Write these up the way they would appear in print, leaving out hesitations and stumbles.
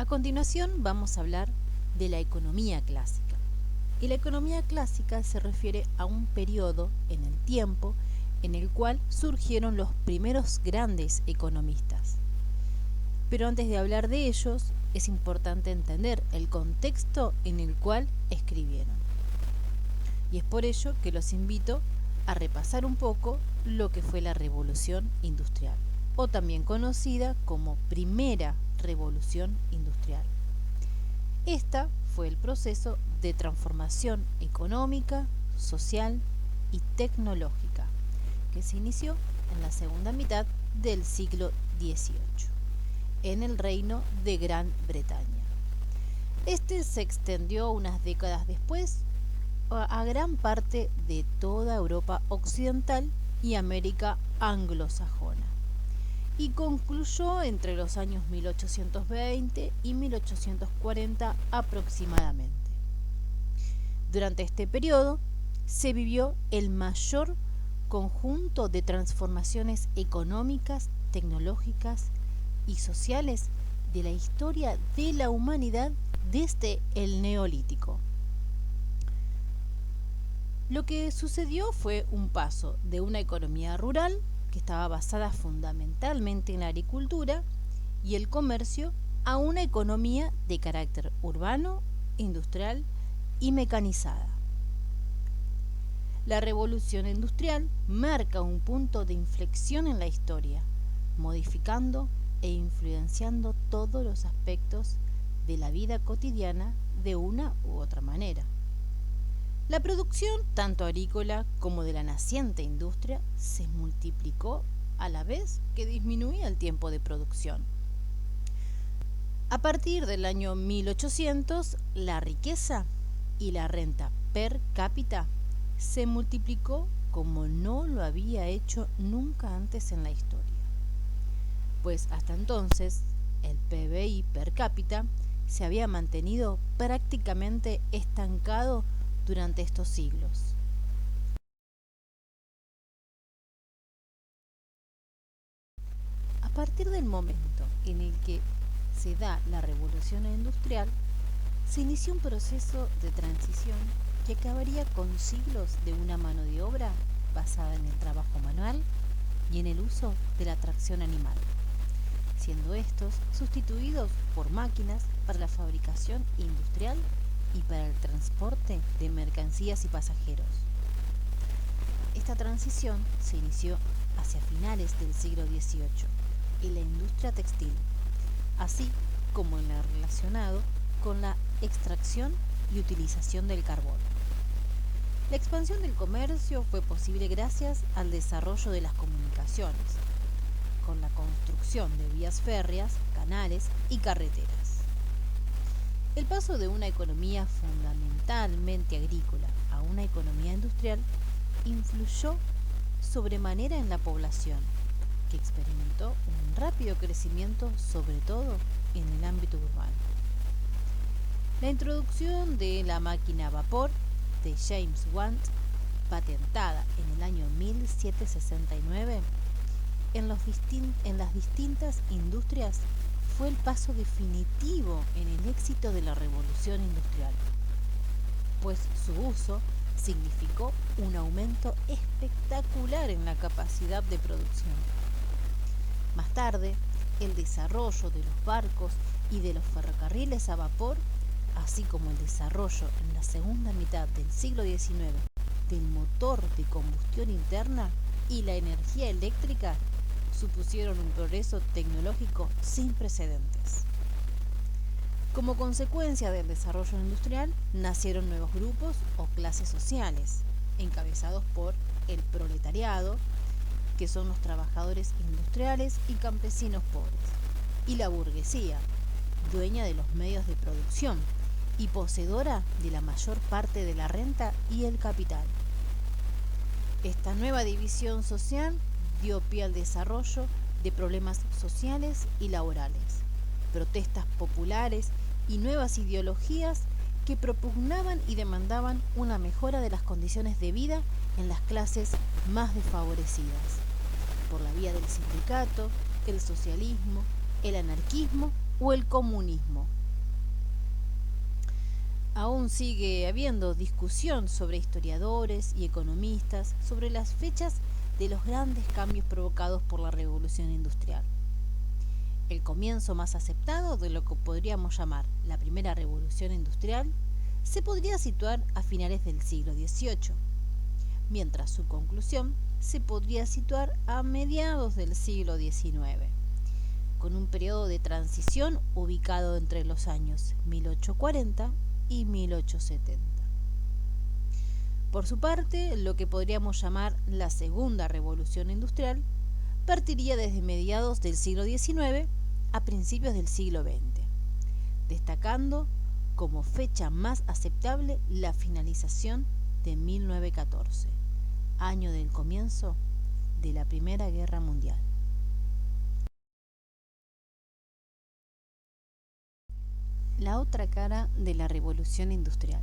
A continuación vamos a hablar de la economía clásica. Y la economía clásica se refiere a un periodo en el tiempo en el cual surgieron los primeros grandes economistas. Pero antes de hablar de ellos, es importante entender el contexto en el cual escribieron. Y es por ello que los invito a repasar un poco lo que fue la Revolución Industrial, o también conocida como Primera Revolución Industrial. Esta fue el proceso de transformación económica, social y tecnológica que se inició en la segunda mitad del siglo XVIII, en el Reino de Gran Bretaña. Este se extendió unas décadas después a gran parte de toda Europa occidental y América anglosajona, y concluyó entre los años 1820 y 1840 aproximadamente. Durante este periodo se vivió el mayor conjunto de transformaciones económicas, tecnológicas y sociales de la historia de la humanidad desde el Neolítico. Lo que sucedió fue un paso de una economía rural, que estaba basada fundamentalmente en la agricultura y el comercio, a una economía de carácter urbano, industrial y mecanizada. La revolución industrial marca un punto de inflexión en la historia, modificando e influenciando todos los aspectos de la vida cotidiana de una u otra manera. La producción, tanto agrícola como de la naciente industria, se multiplicó a la vez que disminuía el tiempo de producción. A partir del año 1800, la riqueza y la renta per cápita se multiplicó como no lo había hecho nunca antes en la historia. Pues hasta entonces, el PBI per cápita se había mantenido prácticamente estancado durante estos siglos. A partir del momento en el que se da la revolución industrial, se inició un proceso de transición que acabaría con siglos de una mano de obra basada en el trabajo manual y en el uso de la tracción animal, siendo estos sustituidos por máquinas para la fabricación industrial y para el transporte de mercancías y pasajeros. Esta transición se inició hacia finales del siglo XVIII en la industria textil, así como en lo relacionado con la extracción y utilización del carbón. La expansión del comercio fue posible gracias al desarrollo de las comunicaciones, con la construcción de vías férreas, canales y carreteras. El paso de una economía fundamentalmente agrícola a una economía industrial influyó sobremanera en la población, que experimentó un rápido crecimiento, sobre todo en el ámbito urbano. La introducción de la máquina a vapor de James Watt, patentada en el año 1769, en las distintas industrias, fue el paso definitivo en el éxito de la revolución industrial, pues su uso significó un aumento espectacular en la capacidad de producción. Más tarde, el desarrollo de los barcos y de los ferrocarriles a vapor, así como el desarrollo en la segunda mitad del siglo XIX del motor de combustión interna y la energía eléctrica, supusieron un progreso tecnológico sin precedentes. Como consecuencia del desarrollo industrial, nacieron nuevos grupos o clases sociales, encabezados por el proletariado, que son los trabajadores industriales y campesinos pobres, y la burguesía, dueña de los medios de producción y poseedora de la mayor parte de la renta y el capital. Esta nueva división social dio pie al desarrollo de problemas sociales y laborales, protestas populares y nuevas ideologías que propugnaban y demandaban una mejora de las condiciones de vida en las clases más desfavorecidas, por la vía del sindicato, el socialismo, el anarquismo o el comunismo. Aún sigue habiendo discusión sobre historiadores y economistas sobre las fechas de los grandes cambios provocados por la Revolución Industrial. El comienzo más aceptado de lo que podríamos llamar la primera revolución industrial se podría situar a finales del siglo XVIII, mientras su conclusión se podría situar a mediados del siglo XIX, con un periodo de transición ubicado entre los años 1840 y 1870. Por su parte, lo que podríamos llamar la segunda revolución industrial partiría desde mediados del siglo XIX a principios del siglo XX, destacando como fecha más aceptable la finalización de 1914, año del comienzo de la Primera Guerra Mundial. La otra cara de la revolución industrial.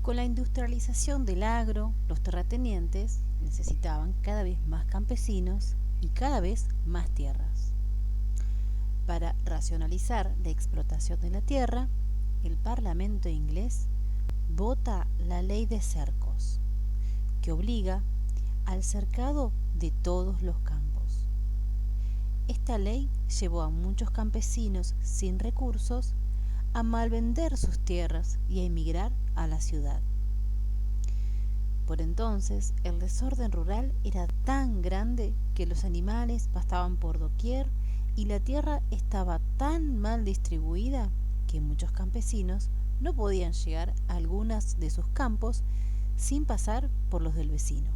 Con la industrialización del agro, los terratenientes necesitaban cada vez más campesinos y cada vez más tierras. Para racionalizar la explotación de la tierra, el Parlamento inglés vota la Ley de Cercos, que obliga al cercado de todos los campos. Esta ley llevó a muchos campesinos sin recursos a malvender sus tierras y a emigrar a la ciudad. Por entonces, el desorden rural era tan grande que los animales pastaban por doquier y la tierra estaba tan mal distribuida que muchos campesinos no podían llegar a algunos de sus campos sin pasar por los del vecino.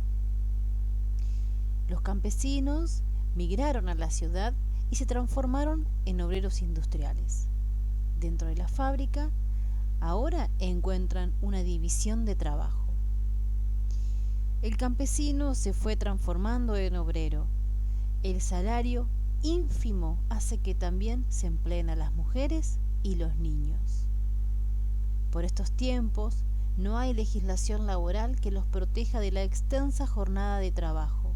Los campesinos migraron a la ciudad y se transformaron en obreros industriales. Dentro de la fábrica, ahora encuentran una división de trabajo. El campesino se fue transformando en obrero. El salario ínfimo hace que también se empleen a las mujeres y los niños. Por estos tiempos, no hay legislación laboral que los proteja de la extensa jornada de trabajo,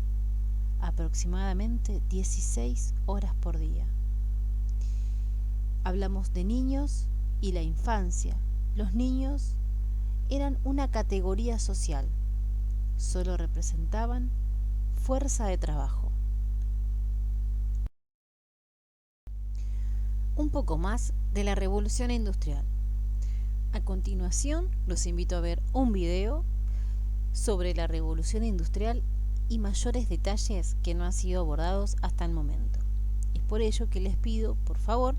aproximadamente 16 horas por día. Hablamos de niños y la infancia. Los niños eran una categoría social, solo representaban fuerza de trabajo. Un poco más de la revolución industrial. A continuación, los invito a ver un video sobre la revolución industrial y mayores detalles que no han sido abordados hasta el momento. Es por ello que les pido, por favor,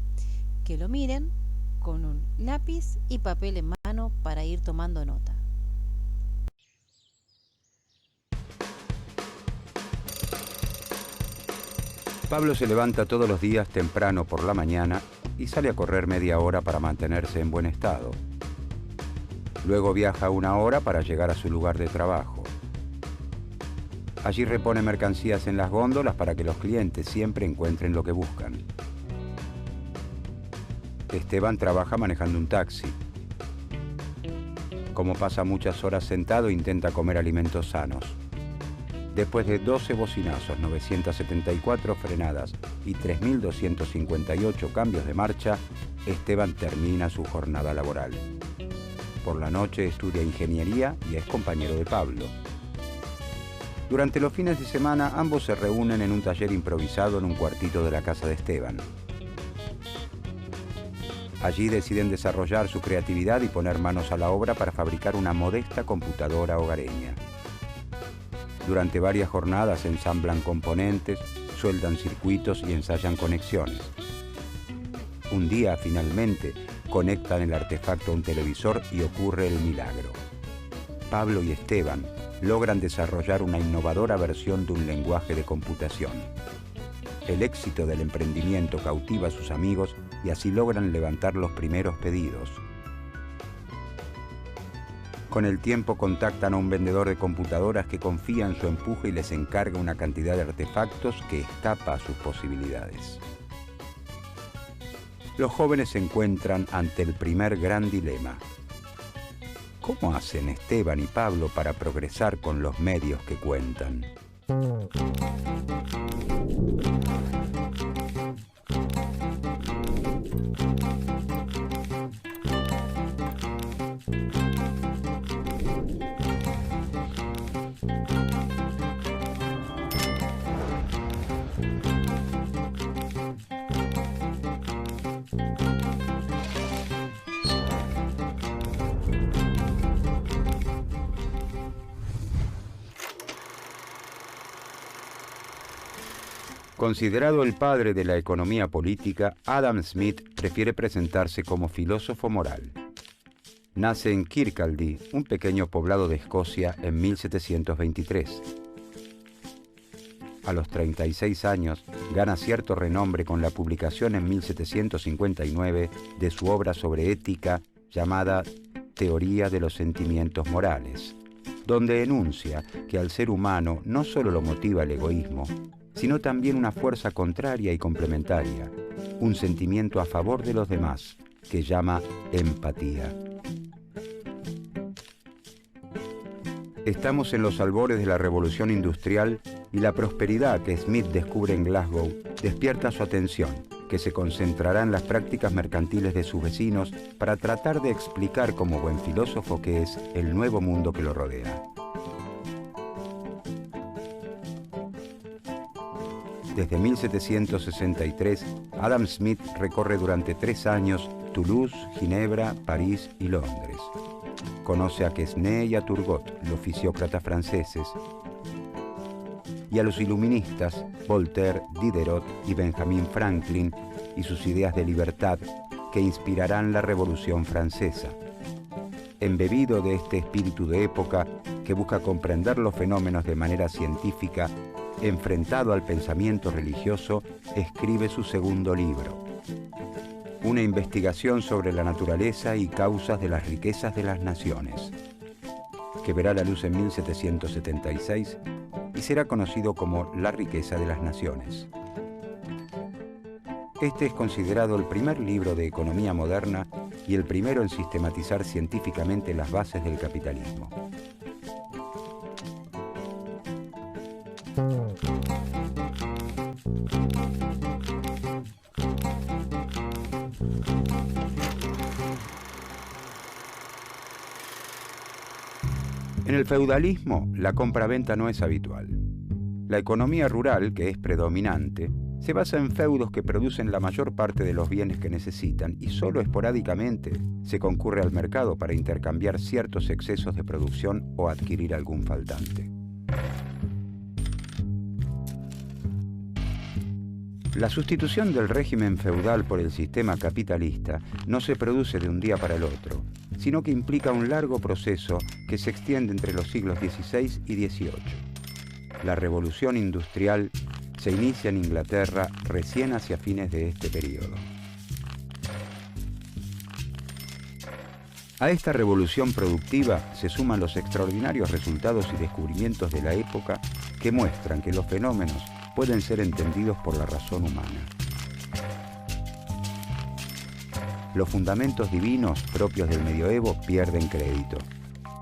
que lo miren con un lápiz y papel en mano para ir tomando nota. Pablo se levanta todos los días temprano por la mañana y sale a correr media hora para mantenerse en buen estado. Luego viaja 1 hora para llegar a su lugar de trabajo. Allí repone mercancías en las góndolas para que los clientes siempre encuentren lo que buscan. Esteban trabaja manejando un taxi. Como pasa muchas horas sentado, intenta comer alimentos sanos. Después de 12 bocinazos, 974 frenadas y 3.258 cambios de marcha, Esteban termina su jornada laboral. Por la noche estudia ingeniería y es compañero de Pablo. Durante los fines de semana, ambos se reúnen en un taller improvisado en un cuartito de la casa de Esteban. Allí deciden desarrollar su creatividad y poner manos a la obra para fabricar una modesta computadora hogareña. Durante varias jornadas ensamblan componentes, sueldan circuitos y ensayan conexiones. Un día, finalmente, conectan el artefacto a un televisor y ocurre el milagro. Pablo y Esteban logran desarrollar una innovadora versión de un lenguaje de computación. El éxito del emprendimiento cautiva a sus amigos y así logran levantar los primeros pedidos. Con el tiempo contactan a un vendedor de computadoras que confía en su empuje y les encarga una cantidad de artefactos que escapa a sus posibilidades. Los jóvenes se encuentran ante el primer gran dilema. ¿Cómo hacen Esteban y Pablo para progresar con los medios que cuentan? Considerado el padre de la economía política, Adam Smith prefiere presentarse como filósofo moral. Nace en Kirkcaldy, un pequeño poblado de Escocia, en 1723. A los 36 años, gana cierto renombre con la publicación en 1759 de su obra sobre ética llamada Teoría de los Sentimientos Morales, donde enuncia que al ser humano no solo lo motiva el egoísmo, sino también una fuerza contraria y complementaria, un sentimiento a favor de los demás, que llama empatía. Estamos en los albores de la Revolución Industrial y la prosperidad que Smith descubre en Glasgow despierta su atención, que se concentrará en las prácticas mercantiles de sus vecinos para tratar de explicar como buen filósofo qué es el nuevo mundo que lo rodea. Desde 1763, Adam Smith recorre durante 3 años Toulouse, Ginebra, París y Londres. Conoce a Quesnay y a Turgot, los fisiócratas franceses, y a los iluministas Voltaire, Diderot y Benjamin Franklin y sus ideas de libertad que inspirarán la Revolución Francesa. Embebido de este espíritu de época que busca comprender los fenómenos de manera científica, enfrentado al pensamiento religioso, escribe su segundo libro, una investigación sobre la naturaleza y causas de las riquezas de las naciones, que verá la luz en 1776 y será conocido como La riqueza de las naciones. Este es considerado el primer libro de economía moderna y el primero en sistematizar científicamente las bases del capitalismo. En el feudalismo, la compra-venta no es habitual. La economía rural, que es predominante, se basa en feudos que producen la mayor parte de los bienes que necesitan y solo esporádicamente se concurre al mercado para intercambiar ciertos excesos de producción o adquirir algún faltante. La sustitución del régimen feudal por el sistema capitalista no se produce de un día para el otro, sino que implica un largo proceso que se extiende entre los siglos XVI y XVIII. La Revolución Industrial se inicia en Inglaterra recién hacia fines de este periodo. A esta revolución productiva se suman los extraordinarios resultados y descubrimientos de la época que muestran que los fenómenos pueden ser entendidos por la razón humana. Los fundamentos divinos propios del medioevo pierden crédito.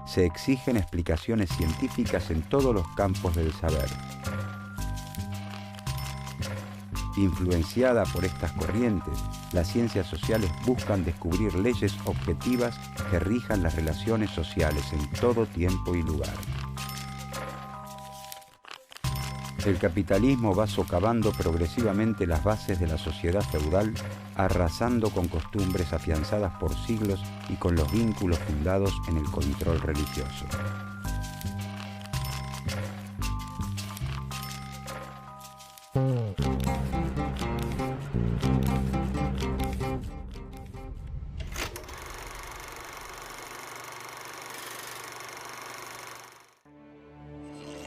Se exigen explicaciones científicas en todos los campos del saber. Influenciada por estas corrientes, las ciencias sociales buscan descubrir leyes objetivas que rijan las relaciones sociales en todo tiempo y lugar. El capitalismo va socavando progresivamente las bases de la sociedad feudal, arrasando con costumbres afianzadas por siglos y con los vínculos fundados en el control religioso.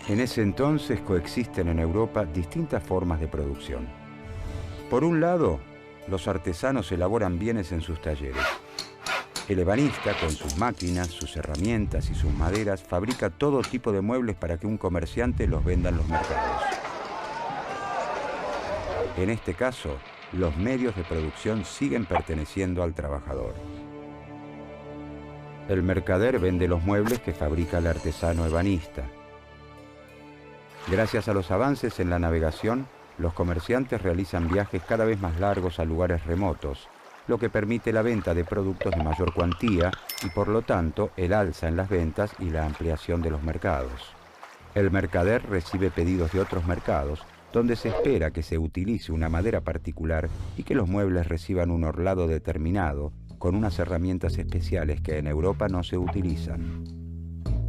En ese entonces coexisten en Europa distintas formas de producción. Por un lado, los artesanos elaboran bienes en sus talleres. El ebanista, con sus máquinas, sus herramientas y sus maderas, fabrica todo tipo de muebles para que un comerciante los venda en los mercados. En este caso, los medios de producción siguen perteneciendo al trabajador. El mercader vende los muebles que fabrica el artesano ebanista. Gracias a los avances en la navegación, los comerciantes realizan viajes cada vez más largos a lugares remotos, lo que permite la venta de productos de mayor cuantía y, por lo tanto, el alza en las ventas y la ampliación de los mercados. El mercader recibe pedidos de otros mercados, donde se espera que se utilice una madera particular y que los muebles reciban un orlado determinado, con unas herramientas especiales que en Europa no se utilizan.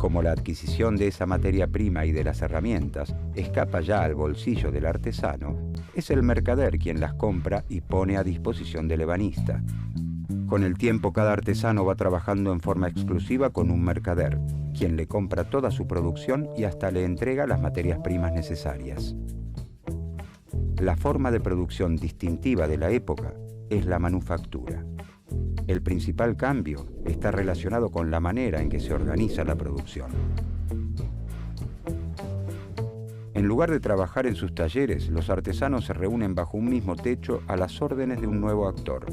Como la adquisición de esa materia prima y de las herramientas escapa ya al bolsillo del artesano, es el mercader quien las compra y pone a disposición del ebanista. Con el tiempo, cada artesano va trabajando en forma exclusiva con un mercader, quien le compra toda su producción y hasta le entrega las materias primas necesarias. La forma de producción distintiva de la época es la manufactura. El principal cambio está relacionado con la manera en que se organiza la producción. En lugar de trabajar en sus talleres, los artesanos se reúnen bajo un mismo techo a las órdenes de un nuevo actor,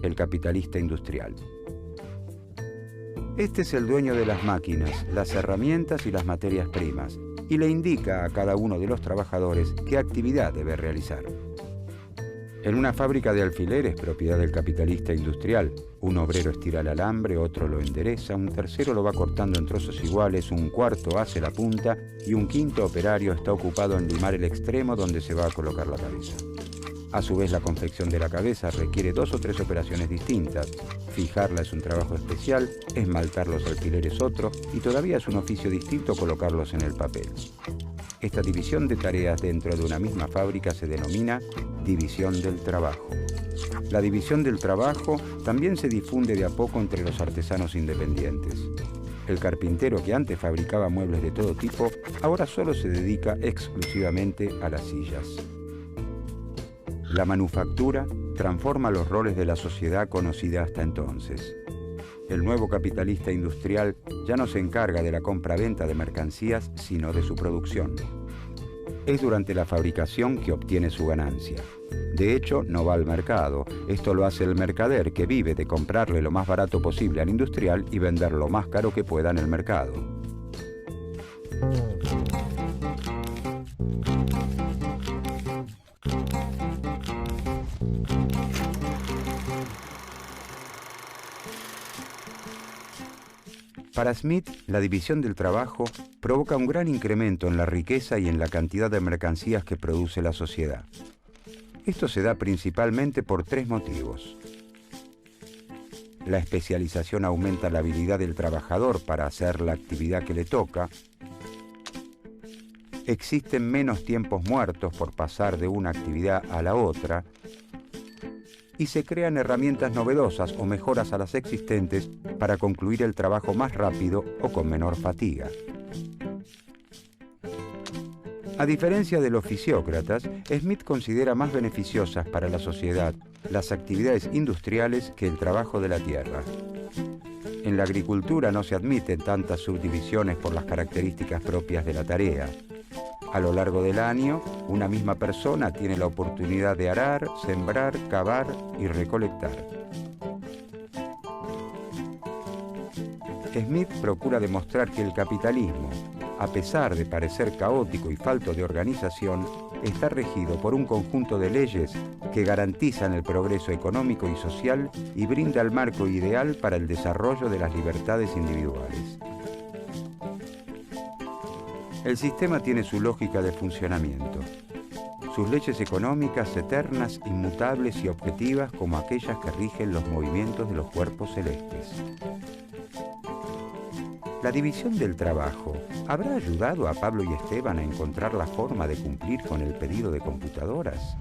el capitalista industrial. Este es el dueño de las máquinas, las herramientas y las materias primas, y le indica a cada uno de los trabajadores qué actividad debe realizar. En una fábrica de alfileres, propiedad del capitalista industrial, un obrero estira el alambre, otro lo endereza, un tercero lo va cortando en trozos iguales, un cuarto hace la punta y un quinto operario está ocupado en limar el extremo donde se va a colocar la cabeza. A su vez, la confección de la cabeza requiere 2 o 3 operaciones distintas. Fijarla es un trabajo especial, esmaltar los alfileres otro, y todavía es un oficio distinto colocarlos en el papel. Esta división de tareas dentro de una misma fábrica se denomina división del trabajo. La división del trabajo también se difunde de a poco entre los artesanos independientes. El carpintero que antes fabricaba muebles de todo tipo, ahora solo se dedica exclusivamente a las sillas. La manufactura transforma los roles de la sociedad conocida hasta entonces. El nuevo capitalista industrial ya no se encarga de la compra-venta de mercancías, sino de su producción. Es durante la fabricación que obtiene su ganancia. De hecho, no va al mercado. Esto lo hace el mercader, que vive de comprarle lo más barato posible al industrial y vender lo más caro que pueda en el mercado. Para Smith, la división del trabajo provoca un gran incremento en la riqueza y en la cantidad de mercancías que produce la sociedad. Esto se da principalmente por 3 motivos. La especialización aumenta la habilidad del trabajador para hacer la actividad que le toca. Existen menos tiempos muertos por pasar de una actividad a la otra. Y se crean herramientas novedosas o mejoras a las existentes para concluir el trabajo más rápido o con menor fatiga. A diferencia de los fisiócratas, Smith considera más beneficiosas para la sociedad las actividades industriales que el trabajo de la tierra. En la agricultura no se admiten tantas subdivisiones por las características propias de la tarea. A lo largo del año, una misma persona tiene la oportunidad de arar, sembrar, cavar y recolectar. Smith procura demostrar que el capitalismo, a pesar de parecer caótico y falto de organización, está regido por un conjunto de leyes que garantizan el progreso económico y social y brinda el marco ideal para el desarrollo de las libertades individuales. El sistema tiene su lógica de funcionamiento. Sus leyes económicas eternas, inmutables y objetivas como aquellas que rigen los movimientos de los cuerpos celestes. La división del trabajo habrá ayudado a Pablo y Esteban a encontrar la forma de cumplir con el pedido de computadoras.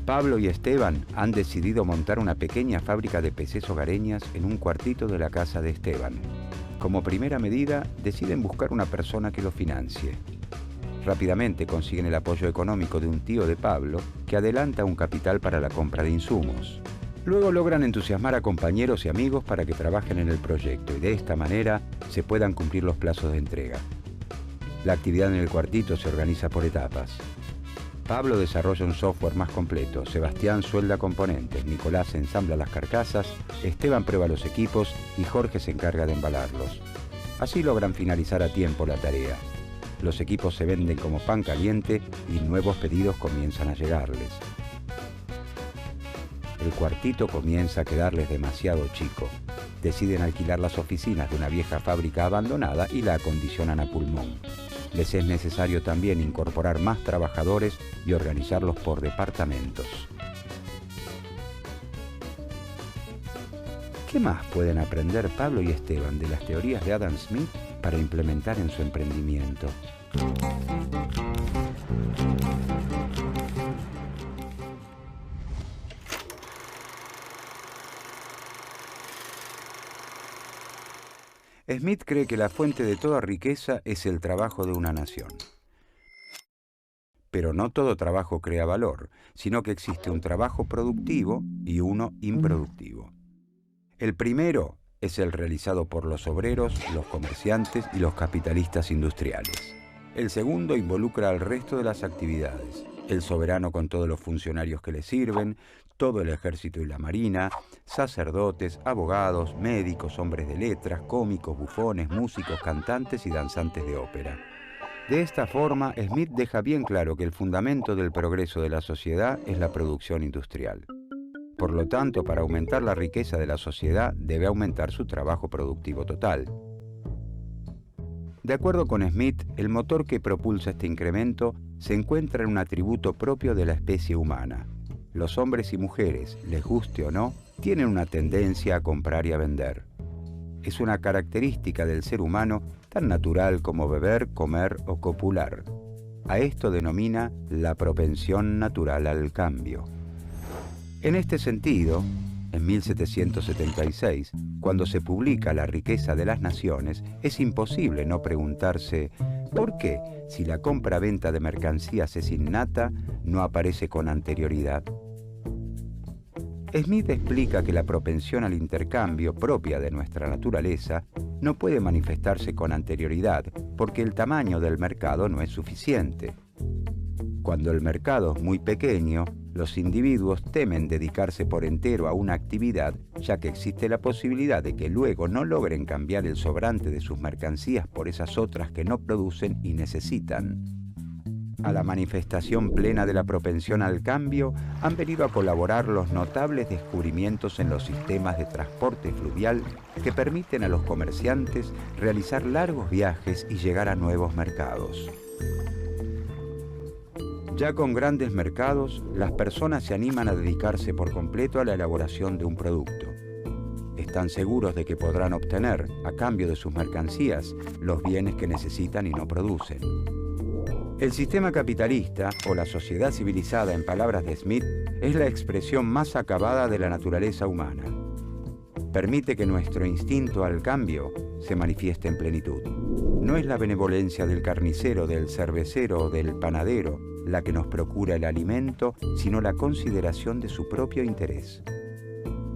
Pablo y Esteban han decidido montar una pequeña fábrica de PCs hogareñas en un cuartito de la casa de Esteban. Como primera medida, deciden buscar una persona que lo financie. Rápidamente consiguen el apoyo económico de un tío de Pablo, que adelanta un capital para la compra de insumos. Luego logran entusiasmar a compañeros y amigos para que trabajen en el proyecto y de esta manera se puedan cumplir los plazos de entrega. La actividad en el cuartito se organiza por etapas. Pablo desarrolla un software más completo, Sebastián suelda componentes, Nicolás ensambla las carcasas, Esteban prueba los equipos y Jorge se encarga de embalarlos. Así logran finalizar a tiempo la tarea. Los equipos se venden como pan caliente y nuevos pedidos comienzan a llegarles. El cuartito comienza a quedarles demasiado chico. Deciden alquilar las oficinas de una vieja fábrica abandonada y la acondicionan a pulmón. Les es necesario también incorporar más trabajadores y organizarlos por departamentos. ¿Qué más pueden aprender Pablo y Esteban de las teorías de Adam Smith para implementar en su emprendimiento? Smith cree que la fuente de toda riqueza es el trabajo de una nación. Pero no todo trabajo crea valor, sino que existe un trabajo productivo y uno improductivo. El primero es el realizado por los obreros, los comerciantes y los capitalistas industriales. El segundo involucra al resto de las actividades: el soberano con todos los funcionarios que le sirven, todo el ejército y la marina, sacerdotes, abogados, médicos, hombres de letras, cómicos, bufones, músicos, cantantes y danzantes de ópera. De esta forma, Smith deja bien claro que el fundamento del progreso de la sociedad es la producción industrial. Por lo tanto, para aumentar la riqueza de la sociedad, debe aumentar su trabajo productivo total. De acuerdo con Smith, el motor que propulsa este incremento se encuentra en un atributo propio de la especie humana. Los hombres y mujeres, les guste o no, tienen una tendencia a comprar y a vender. Es una característica del ser humano tan natural como beber, comer o copular. A esto denomina la propensión natural al cambio. En este sentido, en 1776, cuando se publica La riqueza de las naciones, es imposible no preguntarse ¿por qué, si la compra-venta de mercancías es innata, no aparece con anterioridad? Smith explica que la propensión al intercambio propia de nuestra naturaleza no puede manifestarse con anterioridad porque el tamaño del mercado no es suficiente. Cuando el mercado es muy pequeño, los individuos temen dedicarse por entero a una actividad, ya que existe la posibilidad de que luego no logren cambiar el sobrante de sus mercancías por esas otras que no producen y necesitan. A la manifestación plena de la propensión al cambio han venido a colaborar los notables descubrimientos en los sistemas de transporte fluvial que permiten a los comerciantes realizar largos viajes y llegar a nuevos mercados. Ya con grandes mercados, las personas se animan a dedicarse por completo a la elaboración de un producto. Están seguros de que podrán obtener, a cambio de sus mercancías, los bienes que necesitan y no producen. El sistema capitalista, o la sociedad civilizada en palabras de Smith, es la expresión más acabada de la naturaleza humana. Permite que nuestro instinto al cambio se manifieste en plenitud. No es la benevolencia del carnicero, del cervecero o del panadero la que nos procura el alimento, sino la consideración de su propio interés.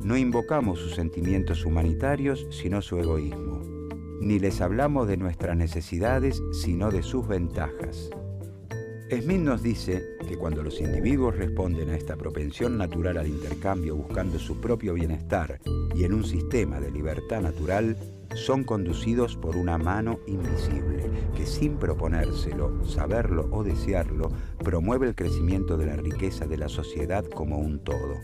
No invocamos sus sentimientos humanitarios, sino su egoísmo. Ni les hablamos de nuestras necesidades, sino de sus ventajas. Smith nos dice que cuando los individuos responden a esta propensión natural al intercambio buscando su propio bienestar y en un sistema de libertad natural, son conducidos por una mano invisible que, sin proponérselo, saberlo o desearlo, promueve el crecimiento de la riqueza de la sociedad como un todo.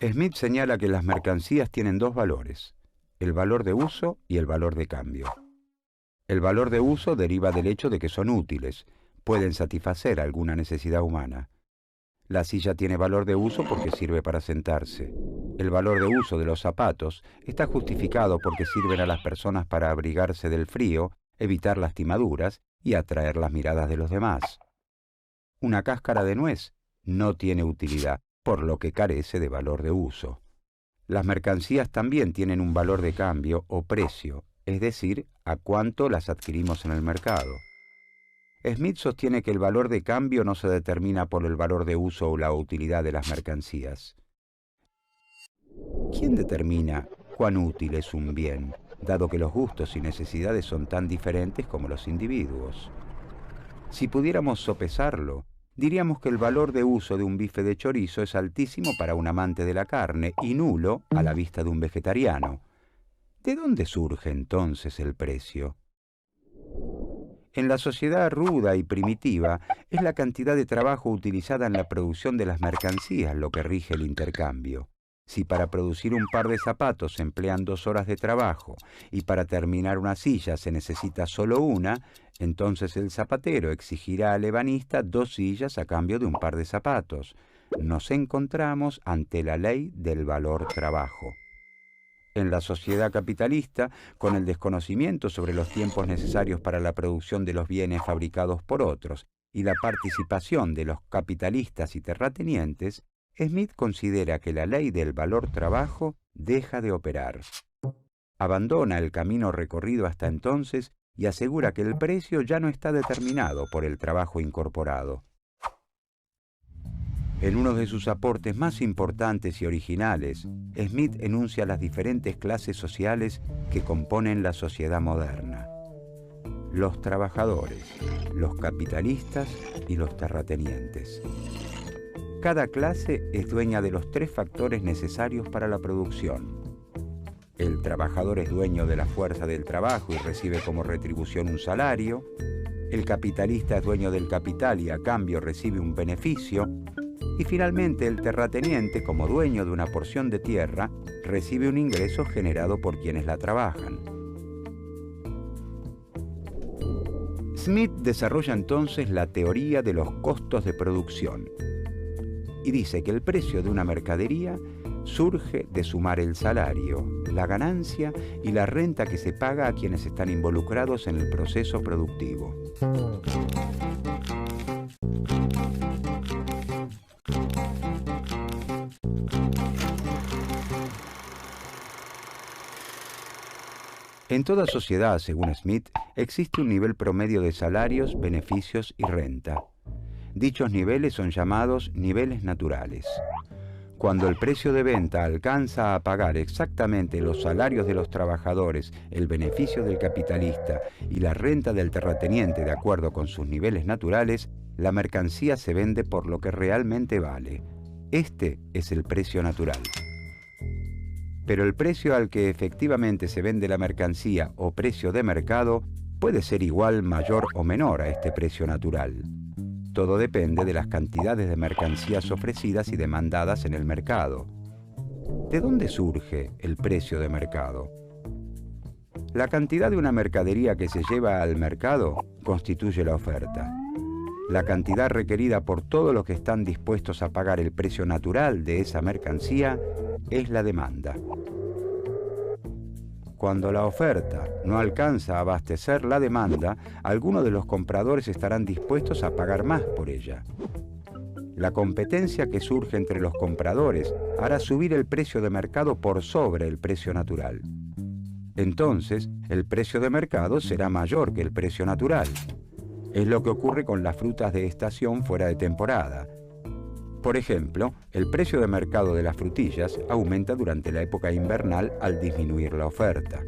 Smith señala que las mercancías tienen dos valores: el valor de uso y el valor de cambio. El valor de uso deriva del hecho de que son útiles, pueden satisfacer alguna necesidad humana. La silla tiene valor de uso porque sirve para sentarse. El valor de uso de los zapatos está justificado porque sirven a las personas para abrigarse del frío, evitar lastimaduras y atraer las miradas de los demás. Una cáscara de nuez no tiene utilidad, por lo que carece de valor de uso. Las mercancías también tienen un valor de cambio o precio, es decir, a cuánto las adquirimos en el mercado. Smith sostiene que el valor de cambio no se determina por el valor de uso o la utilidad de las mercancías. ¿Quién determina cuán útil es un bien, dado que los gustos y necesidades son tan diferentes como los individuos? Si pudiéramos sopesarlo, diríamos que el valor de uso de un bife de chorizo es altísimo para un amante de la carne y nulo a la vista de un vegetariano. ¿De dónde surge entonces el precio? En la sociedad ruda y primitiva, es la cantidad de trabajo utilizada en la producción de las mercancías lo que rige el intercambio. Si para producir un par de zapatos se emplean 2 horas de trabajo y para terminar una silla se necesita solo una, entonces el zapatero exigirá al ebanista 2 sillas a cambio de un par de zapatos. Nos encontramos ante la ley del valor trabajo. En la sociedad capitalista, con el desconocimiento sobre los tiempos necesarios para la producción de los bienes fabricados por otros y la participación de los capitalistas y terratenientes, Smith considera que la ley del valor trabajo deja de operar. Abandona el camino recorrido hasta entonces y asegura que el precio ya no está determinado por el trabajo incorporado. En uno de sus aportes más importantes y originales, Smith enuncia las diferentes clases sociales que componen la sociedad moderna: los trabajadores, los capitalistas y los terratenientes. Cada clase es dueña de los 3 factores necesarios para la producción. El trabajador es dueño de la fuerza del trabajo y recibe como retribución un salario. El capitalista es dueño del capital y a cambio recibe un beneficio. Y finalmente el terrateniente, como dueño de una porción de tierra, recibe un ingreso generado por quienes la trabajan. Smith desarrolla entonces la teoría de los costos de producción y dice que el precio de una mercadería surge de sumar el salario, la ganancia y la renta que se paga a quienes están involucrados en el proceso productivo. En toda sociedad, según Smith, existe un nivel promedio de salarios, beneficios y renta. Dichos niveles son llamados niveles naturales. Cuando el precio de venta alcanza a pagar exactamente los salarios de los trabajadores, el beneficio del capitalista y la renta del terrateniente de acuerdo con sus niveles naturales, la mercancía se vende por lo que realmente vale. Este es el precio natural. Pero el precio al que efectivamente se vende la mercancía o precio de mercado puede ser igual, mayor o menor a este precio natural. Todo depende de las cantidades de mercancías ofrecidas y demandadas en el mercado. ¿De dónde surge el precio de mercado? La cantidad de una mercadería que se lleva al mercado constituye la oferta. La cantidad requerida por todos los que están dispuestos a pagar el precio natural de esa mercancía es la demanda. Cuando la oferta no alcanza a abastecer la demanda, algunos de los compradores estarán dispuestos a pagar más por ella. La competencia que surge entre los compradores hará subir el precio de mercado por sobre el precio natural. Entonces, el precio de mercado será mayor que el precio natural. Es lo que ocurre con las frutas de estación fuera de temporada. Por ejemplo, el precio de mercado de las frutillas aumenta durante la época invernal al disminuir la oferta.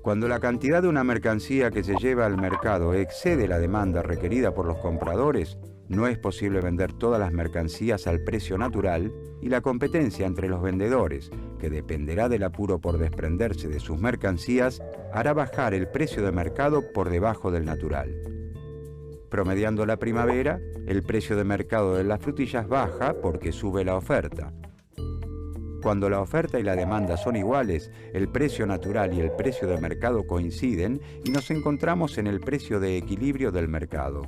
Cuando la cantidad de una mercancía que se lleva al mercado excede la demanda requerida por los compradores, no es posible vender todas las mercancías al precio natural y la competencia entre los vendedores, que dependerá del apuro por desprenderse de sus mercancías, hará bajar el precio de mercado por debajo del natural. Promediando la primavera, el precio de mercado de las frutillas baja porque sube la oferta. Cuando la oferta y la demanda son iguales, el precio natural y el precio de mercado coinciden y nos encontramos en el precio de equilibrio del mercado.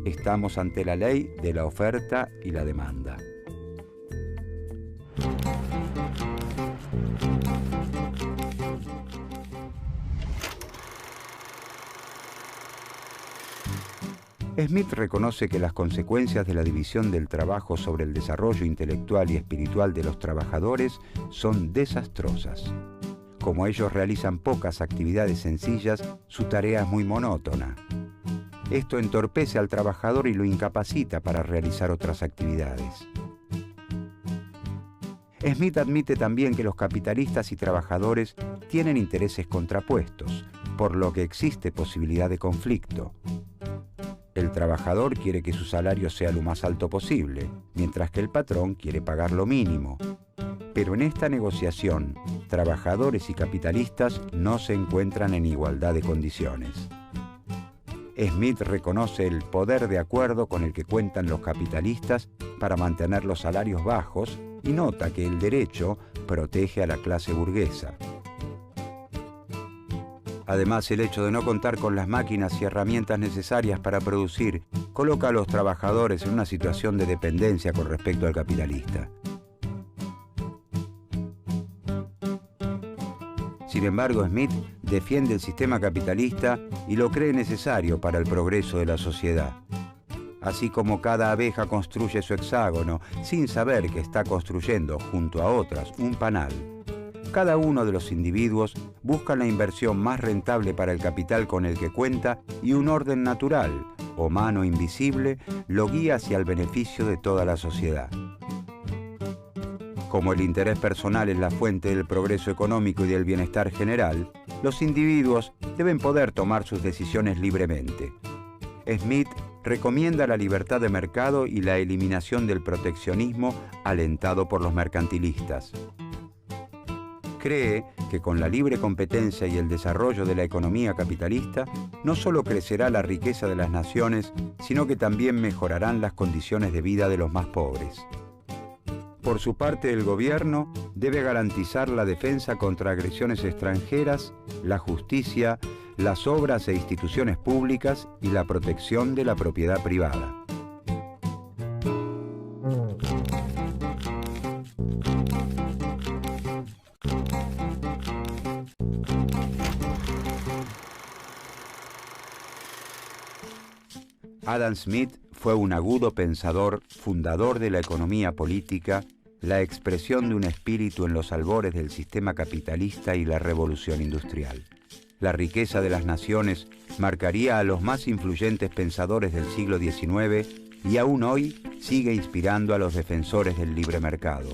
Estamos ante la ley de la oferta y la demanda. Smith reconoce que las consecuencias de la división del trabajo sobre el desarrollo intelectual y espiritual de los trabajadores son desastrosas. Como ellos realizan pocas actividades sencillas, su tarea es muy monótona. Esto entorpece al trabajador y lo incapacita para realizar otras actividades. Smith admite también que los capitalistas y trabajadores tienen intereses contrapuestos, por lo que existe posibilidad de conflicto. El trabajador quiere que su salario sea lo más alto posible, mientras que el patrón quiere pagar lo mínimo. Pero en esta negociación, trabajadores y capitalistas no se encuentran en igualdad de condiciones. Smith reconoce el poder de acuerdo con el que cuentan los capitalistas para mantener los salarios bajos y nota que el derecho protege a la clase burguesa. Además, el hecho de no contar con las máquinas y herramientas necesarias para producir coloca a los trabajadores en una situación de dependencia con respecto al capitalista. Sin embargo, Smith defiende el sistema capitalista y lo cree necesario para el progreso de la sociedad. Así como cada abeja construye su hexágono sin saber que está construyendo junto a otras un panal, cada uno de los individuos busca la inversión más rentable para el capital con el que cuenta y un orden natural, o mano invisible, lo guía hacia el beneficio de toda la sociedad. Como el interés personal es la fuente del progreso económico y del bienestar general, los individuos deben poder tomar sus decisiones libremente. Smith recomienda la libertad de mercado y la eliminación del proteccionismo alentado por los mercantilistas. Cree que con la libre competencia y el desarrollo de la economía capitalista, no solo crecerá la riqueza de las naciones, sino que también mejorarán las condiciones de vida de los más pobres. Por su parte, el gobierno debe garantizar la defensa contra agresiones extranjeras, la justicia, las obras e instituciones públicas y la protección de la propiedad privada. Adam Smith fue un agudo pensador, fundador de la economía política, la expresión de un espíritu en los albores del sistema capitalista y la revolución industrial. La riqueza de las naciones marcaría a los más influyentes pensadores del siglo XIX y aún hoy sigue inspirando a los defensores del libre mercado.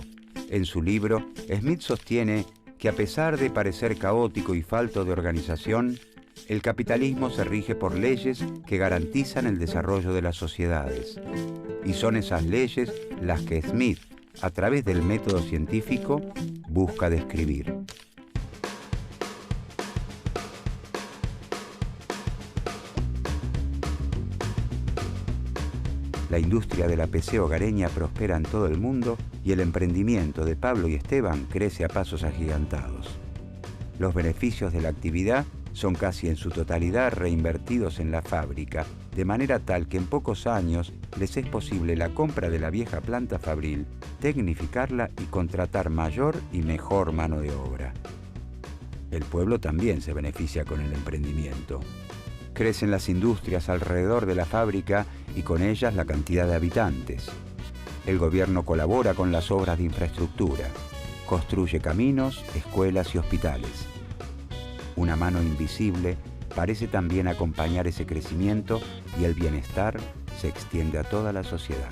En su libro, Smith sostiene que a pesar de parecer caótico y falto de organización, el capitalismo se rige por leyes que garantizan el desarrollo de las sociedades. Y son esas leyes las que Smith, a través del método científico, busca describir. La industria de la PC hogareña prospera en todo el mundo y el emprendimiento de Pablo y Esteban crece a pasos agigantados. Los beneficios de la actividad son casi en su totalidad reinvertidos en la fábrica, de manera tal que en pocos años les es posible la compra de la vieja planta fabril, tecnificarla y contratar mayor y mejor mano de obra. El pueblo también se beneficia con el emprendimiento. Crecen las industrias alrededor de la fábrica y con ellas la cantidad de habitantes. El gobierno colabora con las obras de infraestructura, construye caminos, escuelas y hospitales. Una mano invisible parece también acompañar ese crecimiento y el bienestar se extiende a toda la sociedad.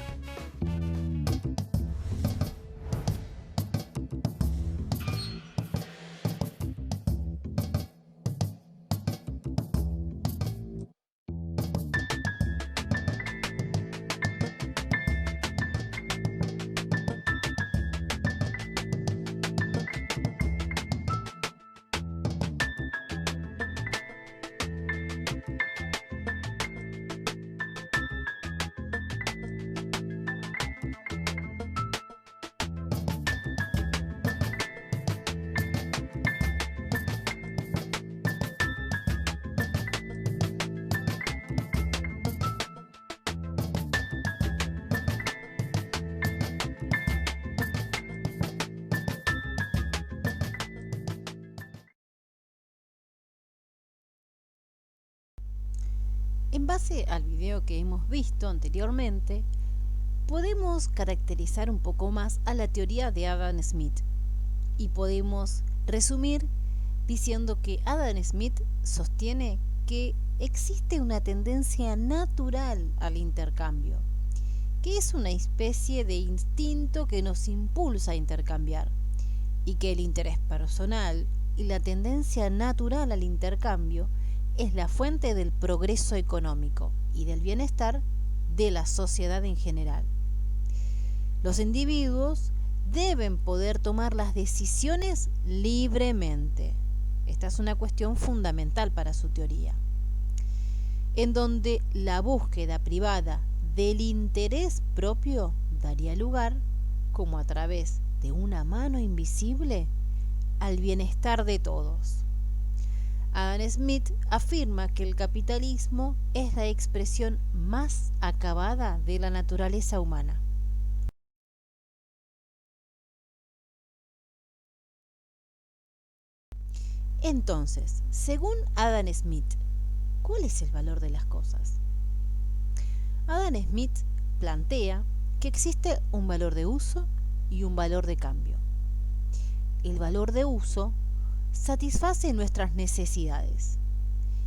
En base al video que hemos visto anteriormente, podemos caracterizar un poco más a la teoría de Adam Smith y podemos resumir diciendo que Adam Smith sostiene que existe una tendencia natural al intercambio, que es una especie de instinto que nos impulsa a intercambiar y que el interés personal y la tendencia natural al intercambio es la fuente del progreso económico y del bienestar de la sociedad en general. Los individuos deben poder tomar las decisiones libremente. Esta es una cuestión fundamental para su teoría. en donde la búsqueda privada del interés propio daría lugar, como a través de una mano invisible, al bienestar de todos. Adam Smith afirma que el capitalismo es la expresión más acabada de la naturaleza humana. Entonces, según Adam Smith, ¿cuál es el valor de las cosas? Adam Smith plantea que existe un valor de uso y un valor de cambio. El valor de uso satisface nuestras necesidades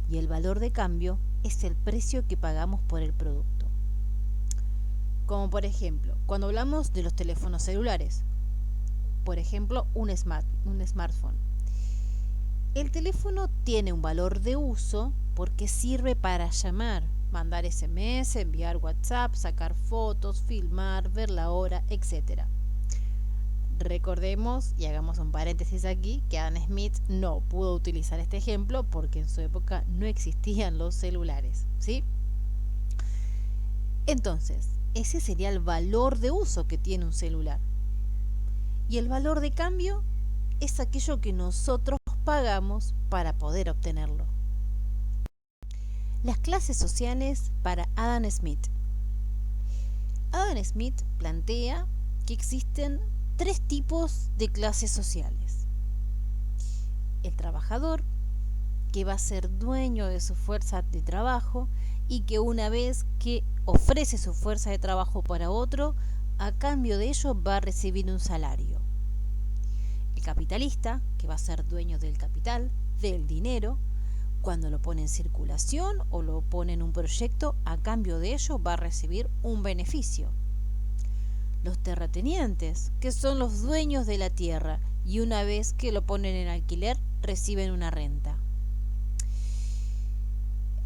y el valor de cambio es el precio que pagamos por el producto. Como por ejemplo, cuando hablamos de los teléfonos celulares, por ejemplo, un smartphone. El teléfono tiene un valor de uso porque sirve para llamar, mandar SMS, enviar WhatsApp, sacar fotos, filmar, ver la hora, etc. Recordemos, y hagamos un paréntesis aquí, que Adam Smith no pudo utilizar este ejemplo porque en su época no existían los celulares, ¿sí? Entonces, ese sería el valor de uso que tiene un celular. Y el valor de cambio es aquello que nosotros pagamos para poder obtenerlo. Las clases sociales para Adam Smith. Adam Smith plantea que existen 3 tipos de clases sociales. El trabajador, que va a ser dueño de su fuerza de trabajo y que una vez que ofrece su fuerza de trabajo para otro, a cambio de ello va a recibir un salario. El capitalista, que va a ser dueño del capital, del dinero, cuando lo pone en circulación o lo pone en un proyecto, a cambio de ello va a recibir un beneficio. Los terratenientes, que son los dueños de la tierra y una vez que lo ponen en alquiler reciben una renta.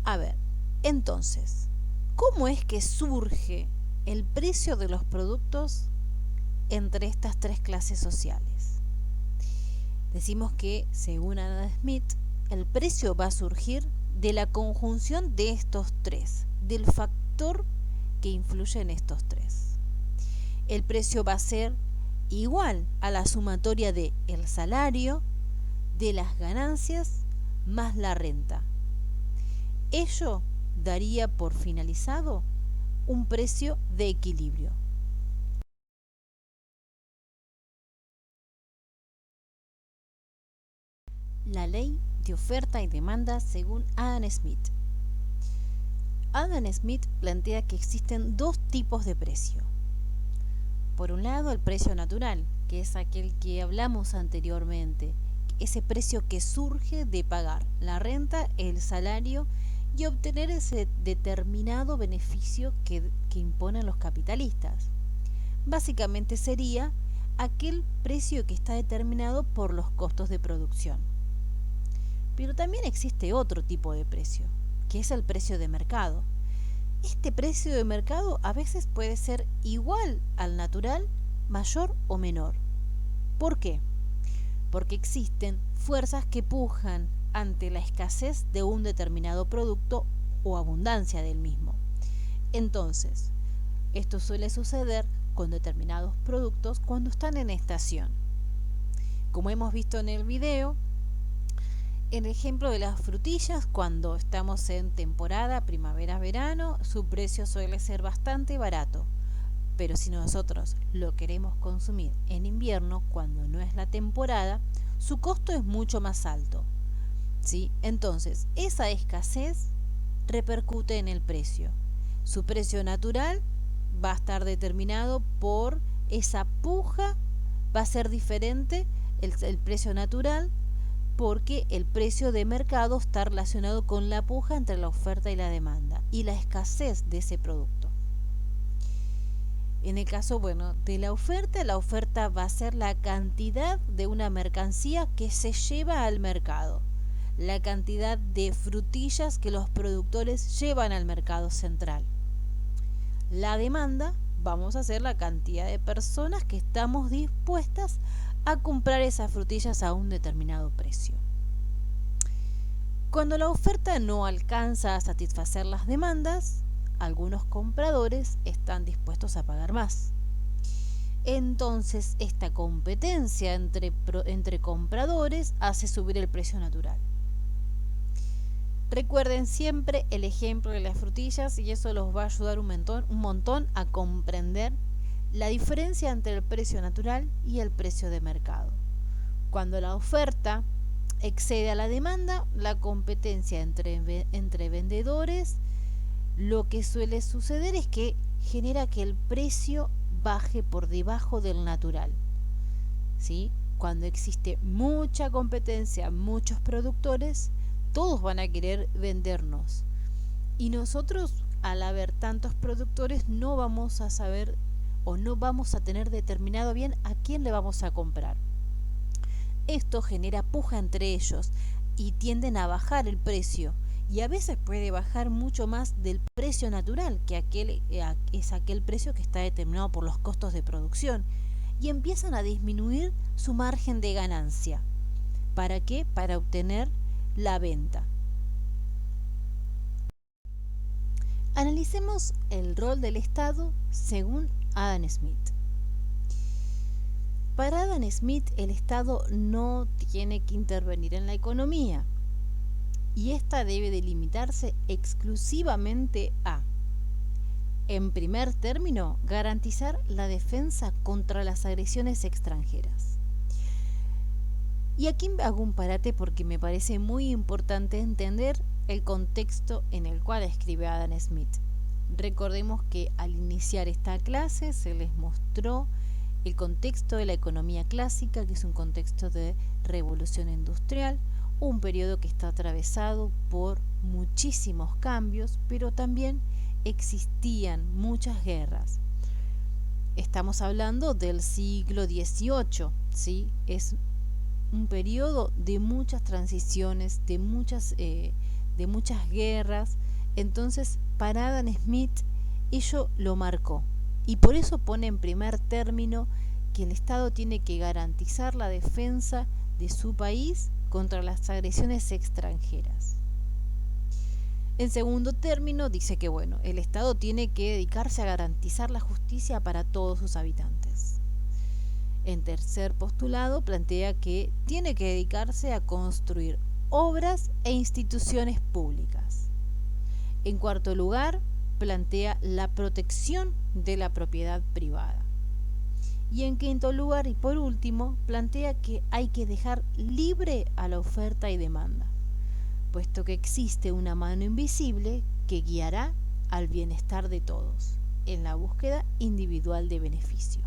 A ver, entonces, ¿cómo es que surge el precio de los productos entre estas 3 clases sociales? Decimos que, según Adam Smith, el precio va a surgir de la conjunción de estos 3, del factor que influye en estos 3. El precio va a ser igual a la sumatoria de el salario, de las ganancias, más la renta. Ello daría por finalizado un precio de equilibrio. La ley de oferta y demanda según Adam Smith. Adam Smith plantea que existen 2 tipos de precio. Por un lado, el precio natural, que es aquel que hablamos anteriormente, ese precio que surge de pagar la renta, el salario y obtener ese determinado beneficio que imponen los capitalistas. Básicamente sería aquel precio que está determinado por los costos de producción. Pero también existe otro tipo de precio, que es el precio de mercado. Este precio de mercado a veces puede ser igual al natural, mayor o menor. ¿Por qué? Porque existen fuerzas que pujan ante la escasez de un determinado producto o abundancia del mismo. Entonces, esto suele suceder con determinados productos cuando están en estación. Como hemos visto en el video, el ejemplo de las frutillas, cuando estamos en temporada primavera-verano, su precio suele ser bastante barato. Pero si nosotros lo queremos consumir en invierno, cuando no es la temporada, su costo es mucho más alto, ¿sí? Entonces, esa escasez repercute en el precio. Su precio natural va a estar determinado por esa puja, va a ser diferente el precio natural, porque el precio de mercado está relacionado con la puja entre la oferta y la demanda y la escasez de ese producto. En el caso, de la oferta va a ser la cantidad de una mercancía que se lleva al mercado, la cantidad de frutillas que los productores llevan al mercado central. La demanda, vamos a hacer la cantidad de personas que estamos dispuestas a comprar esas frutillas a un determinado precio. Cuando la oferta no alcanza a satisfacer las demandas, algunos compradores están dispuestos a pagar más. Entonces, esta competencia entre compradores hace subir el precio natural. Recuerden siempre el ejemplo de las frutillas y eso los va a ayudar un montón a comprender la diferencia entre el precio natural y el precio de mercado. Cuando la oferta excede a la demanda, la competencia entre vendedores, lo que suele suceder es que genera que el precio baje por debajo del natural. ¿Sí? Cuando existe mucha competencia, muchos productores, todos van a querer vendernos. Y nosotros, al haber tantos productores, no vamos a saber o no vamos a tener determinado bien a quién le vamos a comprar. Esto genera puja entre ellos y tienden a bajar el precio. Y a veces puede bajar mucho más del precio natural, que es aquel precio que está determinado por los costos de producción. Y empiezan a disminuir su margen de ganancia. ¿Para qué? Para obtener la venta. Analicemos el rol del Estado según Adam Smith. Para Adam Smith, el Estado no tiene que intervenir en la economía y esta debe delimitarse exclusivamente a, en primer término, garantizar la defensa contra las agresiones extranjeras. Y aquí hago un parate porque me parece muy importante entender el contexto en el cual escribe Adam Smith. Recordemos que al iniciar esta clase se les mostró el contexto de la economía clásica, que es un contexto de revolución industrial, un periodo que está atravesado por muchísimos cambios, pero también existían muchas guerras. Estamos hablando del siglo XVIII, ¿sí? Es un periodo de muchas transiciones, de muchas guerras. Entonces, para Adam Smith, ello lo marcó. Y por eso pone en primer término que el Estado tiene que garantizar la defensa de su país contra las agresiones extranjeras. En segundo término, dice que el Estado tiene que dedicarse a garantizar la justicia para todos sus habitantes. En tercer postulado, plantea que tiene que dedicarse a construir obras e instituciones públicas. En cuarto lugar, plantea la protección de la propiedad privada. Y en quinto lugar y por último, plantea que hay que dejar libre a la oferta y demanda, puesto que existe una mano invisible que guiará al bienestar de todos, en la búsqueda individual de beneficio.